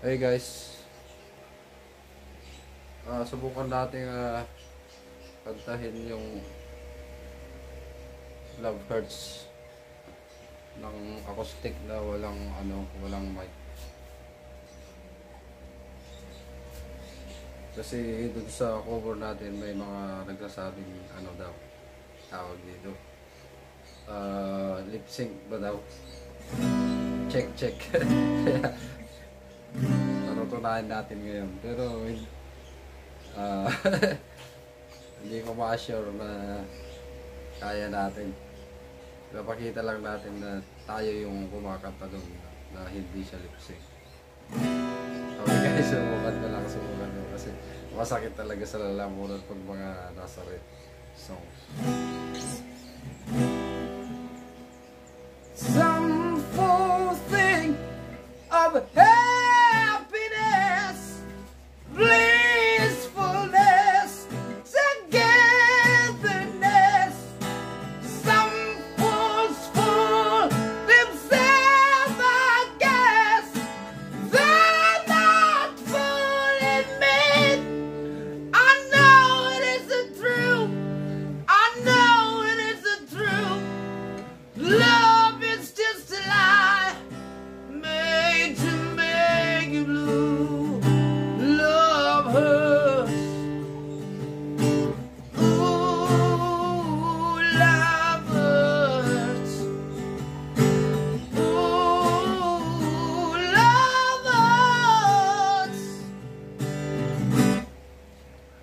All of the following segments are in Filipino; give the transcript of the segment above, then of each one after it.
Hey guys, subukan natin kantahin yung Love Hurts ng acoustic na walang mic. Kasi dun sa cover natin may mga nagsasabing tawag dito. Lip sync ba daw? Check. Tutunayan natin ngayon, pero hindi ko ma-assure na kaya natin. Napakita lang natin na tayo yung kumakanta doon na hindi siya lip sync. Okay guys, subukan ko kasi masakit talaga sa lalamunan pag mga nasa rap songs. Some fool thing of happiness, blissfulness, togetherness. Some fools fool themselves, I guess. They're not fooling me. I know it isn't true. I know it isn't true. Love is just a lie made to make you blue. Love hurts. Ooh, love hurts. Ooh, love hurts.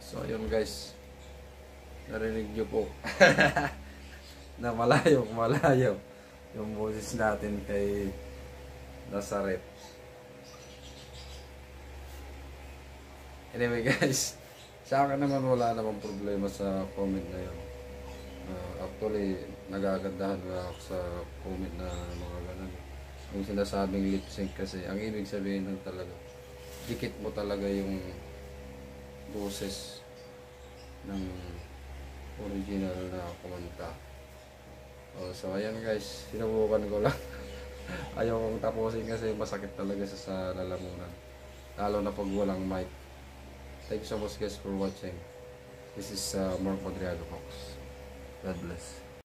So yun guys, narinig nyo po na malayo yung boses natin kay Nazareth. Anyway guys, sa akin naman wala namang problema sa comment na yun. Actually, nagagandahan ako sa comment na mga ganun. Yung sinasabing lip sync kasi, ang ibig sabihin nun talaga, dikit mo talaga yung boses ng original na kumanta. So ayan guys, sinubukan ko lang. Ayaw kong tapusin kasi masakit talaga sa lalamunan, lalo na pag walang mic. Thank you so much guys for watching. This is Mark Madriago Fox. God bless.